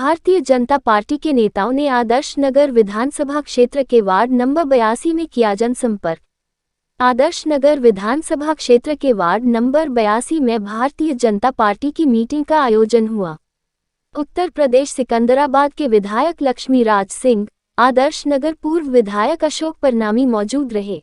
Bharatiya Janata party के नेताओं ने आदर्श नगर विधानसभा क्षेत्र के वार्ड नंबर 82 में किया जनसंपर्क। आदर्श नगर विधानसभा क्षेत्र के वार्ड नंबर 82 में भारतीय जनता पार्टी की मीटिंग का आयोजन हुआ। उत्तर प्रदेश सिकंदराबाद के विधायक लक्ष्मी राज सिंह, आदर्श नगर पूर्व विधायक अशोक परनामी मौजूद रहे।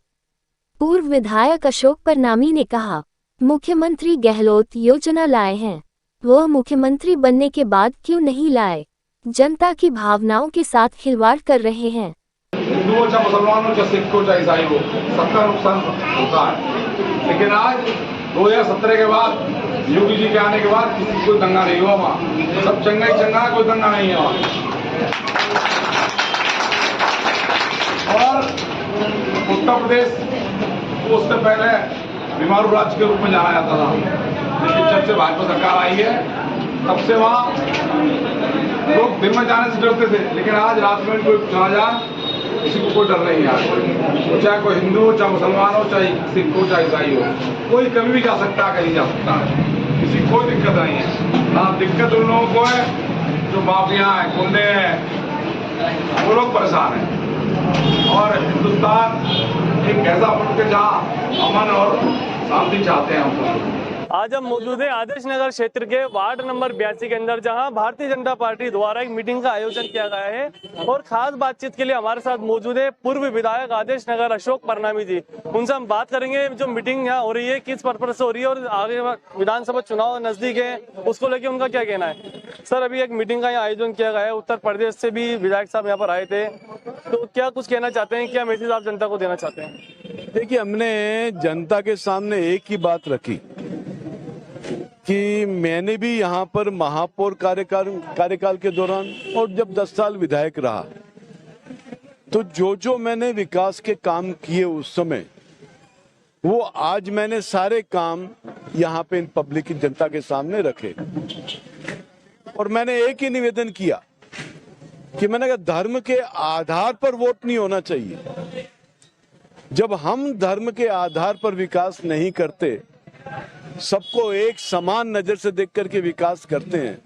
पूर्व विधायक अशोक परनामी ने कहा, मुख्यमंत्री गहलोत योजना लाए हैं, वह मुख्यमंत्री बनने के बाद क्यों नहीं लाए? जनता की भावनाओं के साथ खिलवाड़ कर रहे हैं। हिंदुओं चाहे मुसलमानों चाहे सिखों चाहे ईसाई हो, सबका नुकसान होता है। लेकिन आज 2017 के बाद, योगी जी के आने के बाद किसी कोई दंगा नहीं हुआ वहाँ, सब चंगा ही चंगा, कोई दंगा नहीं हुआ। और उत्तर प्रदेश को उससे पहले बीमारू राज्य के रूप में जाना जाता था, लेकिन जब से भाजपा सरकार आई है तब से वहाँ लोग दिन में जाने से डरते थे, लेकिन आज रात में कोई चला जाए किसी को कोई डर नहीं है। चाहे कोई हिंदू हो, चाहे मुसलमान हो, चाहे सिख हो, चाहे ईसाई हो, कोई कभी भी जा सकता है, कहीं जा सकता है, किसी को कोई दिक्कत नहीं है। ना दिक्कत उन लोगों को है जो माफिया हैं, गुंडे हैं, वो लोग परेशान हैं। और हिंदुस्तान एक ऐसा मुल्क है जहाँ अमन और शांति चाहते हैं हम लोग। आज हम मौजूद है आदर्श नगर क्षेत्र के वार्ड नंबर 82 के अंदर, जहां भारतीय जनता पार्टी द्वारा एक मीटिंग का आयोजन किया गया है। और खास बातचीत के लिए हमारे साथ मौजूद है पूर्व विधायक आदर्श नगर अशोक परनामी जी। उनसे हम बात करेंगे जो मीटिंग यहाँ हो रही है किस पर्पज से हो रही है और आगे विधानसभा चुनाव नजदीक है उसको लेकर उनका क्या कहना है। सर, अभी एक मीटिंग का यहाँ आयोजन किया गया है, उत्तर प्रदेश से भी विधायक साहब यहाँ पर आए थे, तो क्या कुछ कहना चाहते हैं, क्या मैसेज आप जनता को देना चाहते हैं? देखिए, हमने जनता के सामने एक ही बात रखी कि मैंने भी यहाँ पर महापौर कार्यकाल के दौरान और जब 10 साल विधायक रहा, तो जो मैंने विकास के काम किए उस समय, वो आज मैंने सारे काम यहाँ पे इन पब्लिक की जनता के सामने रखे। और मैंने एक ही निवेदन किया कि मैंने कहा, धर्म के आधार पर वोट नहीं होना चाहिए। जब हम धर्म के आधार पर विकास नहीं करते, सबको एक समान नजर से देख करके विकास करते हैं,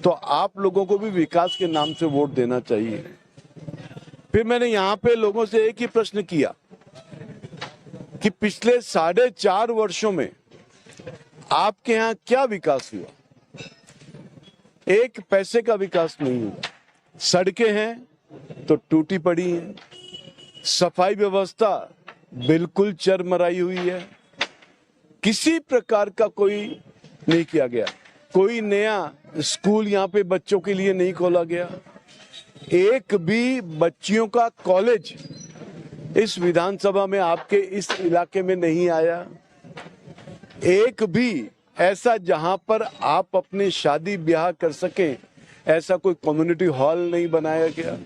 तो आप लोगों को भी विकास के नाम से वोट देना चाहिए। फिर मैंने यहाँ पे लोगों से एक ही प्रश्न किया कि पिछले 4.5 वर्षों में आपके यहाँ क्या विकास हुआ? एक पैसे का विकास नहीं हुआ। सड़कें हैं तो टूटी पड़ी हैं, सफाई व्यवस्था बिल्कुल चरमराई हुई है, किसी प्रकार का कोई नहीं किया गया। कोई नया स्कूल यहाँ पे बच्चों के लिए नहीं खोला गया। एक भी बच्चियों का कॉलेज इस विधानसभा में आपके इस इलाके में नहीं आया। एक भी ऐसा जहां पर आप अपने शादी ब्याह कर सकें, ऐसा कोई कम्युनिटी हॉल नहीं बनाया गया।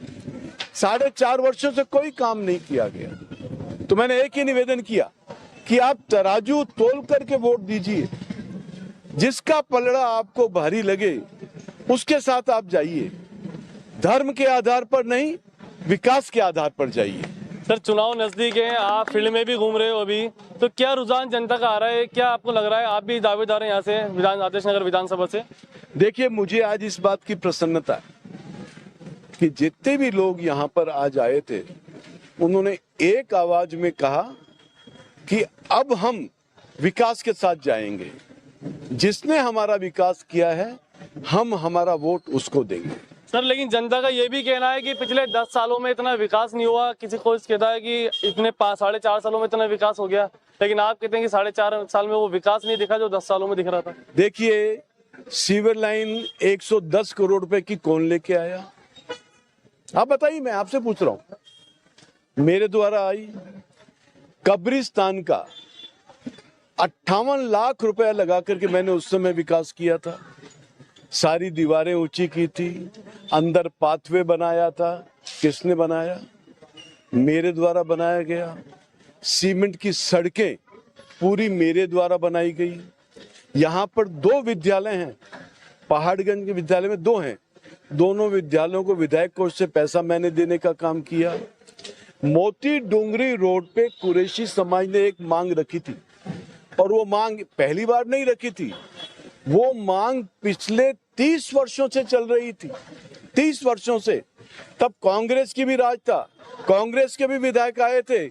4.5 वर्षों से कोई काम नहीं किया गया। तो मैंने एक ही निवेदन किया कि आप तराजू तोल करके वोट दीजिए, जिसका पलड़ा आपको भारी लगे उसके साथ आप जाइए। धर्म के आधार पर नहीं, विकास के आधार पर जाइए। सर, चुनाव नजदीक है, आप फील्ड में भी घूम रहे हो अभी, तो क्या रुझान जनता का आ रहा है? क्या आपको लग रहा है आप भी दावेदार हैं यहाँ से आदर्श नगर विधानसभा से? देखिए, मुझे आज इस बात की प्रसन्नता है कि जितने भी लोग यहाँ पर आज आए थे, उन्होंने एक आवाज में कहा कि अब हम विकास के साथ जाएंगे। जिसने हमारा विकास किया है, हम हमारा वोट उसको देंगे। सर, लेकिन जनता का ये भी कहना है कि पिछले 10 सालों में इतना विकास नहीं हुआ। किसी को कहता है कि इतने 4.5 सालों में इतना विकास हो गया, लेकिन आप कहते हैं कि 4.5 साल में वो विकास नहीं दिखा जो 10 सालों में दिख रहा था। देखिए, सीवर लाइन 110 करोड़ रुपए की कौन लेके आया? आप बताइए, मैं आपसे पूछ रहा हूं। मेरे द्वारा आई। कब्रिस्तान का 58 लाख रुपया लगा करके मैंने उस समय विकास किया था। सारी दीवारें ऊंची की थी, अंदर पाथवे बनाया था। किसने बनाया? मेरे द्वारा बनाया गया। सीमेंट की सड़कें पूरी मेरे द्वारा बनाई गई। यहाँ पर 2 विद्यालय हैं, पहाड़गंज के विद्यालय में 2 हैं। दोनों विद्यालयों को विधायक कोष से पैसा मैंने देने का काम किया। मोती डोंगरी रोड पे कुरैशी समाज ने एक मांग रखी थी, और वो मांग पहली बार नहीं रखी थी, वो मांग पिछले 30 वर्षों से चल रही थी, 30 वर्षों से। तब कांग्रेस की भी राज था, कांग्रेस के भी विधायक आए थे।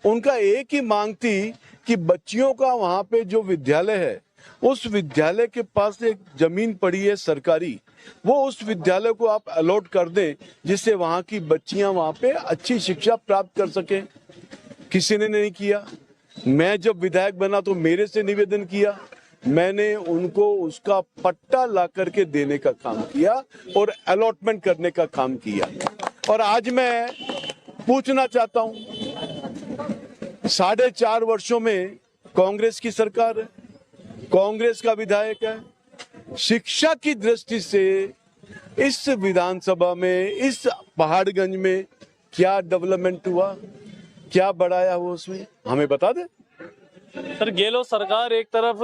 उनका एक ही मांग थी कि बच्चियों का वहां पे जो विद्यालय है, उस विद्यालय के पास एक जमीन पड़ी है सरकारी, वो उस विद्यालय को आप अलॉट कर दें, जिससे वहां की बच्चियां वहां पे अच्छी शिक्षा प्राप्त कर सकें। किसी ने नहीं किया। मैं जब विधायक बना तो मेरे से निवेदन किया, मैंने उनको उसका पट्टा ला करके देने का काम किया और अलॉटमेंट करने का काम किया। और आज मैं पूछना चाहता हूं, 4.5 वर्षों में कांग्रेस की सरकार है, कांग्रेस का विधायक है, शिक्षा की दृष्टि से इस विधानसभा में, इस पहाड़गंज में क्या डेवलपमेंट हुआ, क्या बढ़ाया हुआ उसमें, हमें बता दे। सर, गहलोत सरकार एक तरफ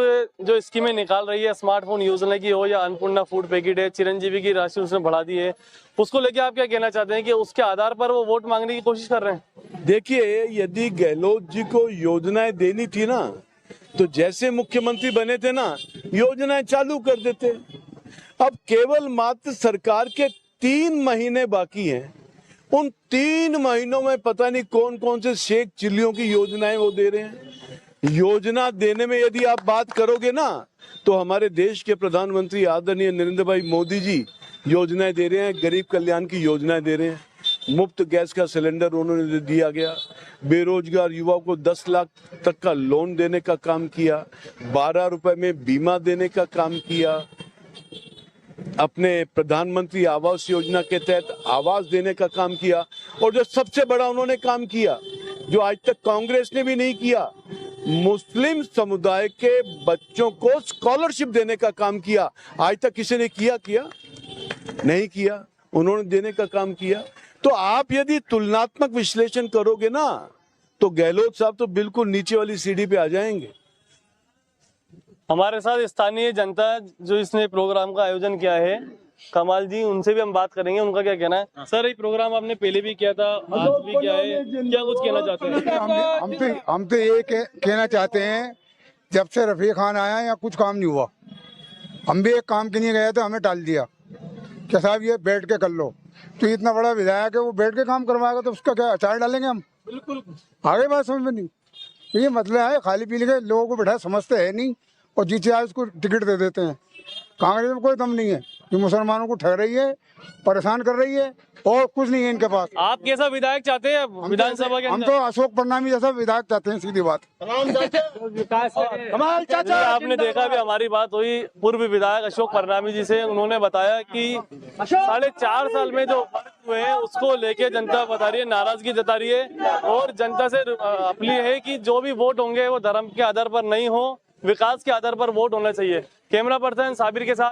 जो स्कीमें निकाल रही है, स्मार्टफोन योजना की हो या अन्नपूर्णा फूड पैकेट है, चिरंजीवी की राशि उसने बढ़ा दी है, उसको लेके आप क्या कहना चाहते हैं कि उसके आधार पर वो वोट मांगने की कोशिश कर रहे हैं? देखिए, यदि गहलोत जी को योजनाएं देनी थी ना, तो जैसे मुख्यमंत्री बने थे ना, योजनाएं चालू कर देते। अब केवल मात्र सरकार के 3 महीने बाकी हैं, उन 3 महीनों में पता नहीं कौन कौन से शेख चिल्लियों की योजनाएं वो दे रहे हैं। योजना देने में यदि आप बात करोगे ना, तो हमारे देश के प्रधानमंत्री आदरणीय नरेंद्र भाई मोदी जी योजनाएं दे रहे हैं, गरीब कल्याण की योजनाएं दे रहे हैं, मुफ्त गैस का सिलेंडर उन्होंने दिया गया, बेरोजगार युवाओं को 10 लाख तक का लोन देने का काम किया, 12 रुपए में बीमा देने का काम किया, अपने प्रधानमंत्री आवास योजना के तहत आवास देने का काम किया, और जो सबसे बड़ा उन्होंने काम किया, जो आज तक कांग्रेस ने भी नहीं किया, मुस्लिम समुदाय के बच्चों को स्कॉलरशिप देने का काम किया। आज तक किसी ने किया नहीं किया, उन्होंने देने का काम किया। तो आप यदि तुलनात्मक विश्लेषण करोगे ना, तो गहलोत साहब तो बिल्कुल नीचे वाली सीढ़ी पे आ जाएंगे। हमारे साथ स्थानीय जनता जो इसने प्रोग्राम का आयोजन किया है, कमाल जी, उनसे भी हम बात करेंगे, उनका क्या कहना है। सर, ये प्रोग्राम आपने पहले भी किया था, आज भी किया है, क्या कुछ कहना चाहते हैं? हम तो ये कहना चाहते हैं, जब से रफीक खान आया यहाँ कुछ काम नहीं हुआ। हम भी एक काम के लिए गए थे, हमें टाल दिया कि साहब ये बैठ के कर लो। तो इतना बड़ा विधायक है, वो बैठ के काम करवाएगा तो उसका क्या अचार डालेंगे हम? बिल्कुल आगे बात समझ में नहीं। ये मतलब है खाली पीने के लोगों को बैठा समझते है नहीं, और जीते आए उसको टिकट दे देते हैं। कांग्रेस में कोई दम नहीं है, ये मुसलमानों को ठग रही है, परेशान कर रही है, और कुछ नहीं है इनके पास। आप कैसा विधायक चाहते हैं विधानसभा के हम अंदर? तो अशोक परनामी जैसा विधायक चाहते हैं, सीधी बात। कमाल चाचा, आपने देखा भी, हमारी बात हुई पूर्व विधायक अशोक परनामी जी से, उन्होंने बताया कि 4.5 साल में जो हुए हैं उसको लेके जनता बता रही है, नाराजगी जता रही है, और जनता से अपील है कि जो भी वोट होंगे वो धर्म के आधार पर नहीं हो, विकास के आधार पर वोट होना चाहिए। कैमरा पर्सन साबिर के साथ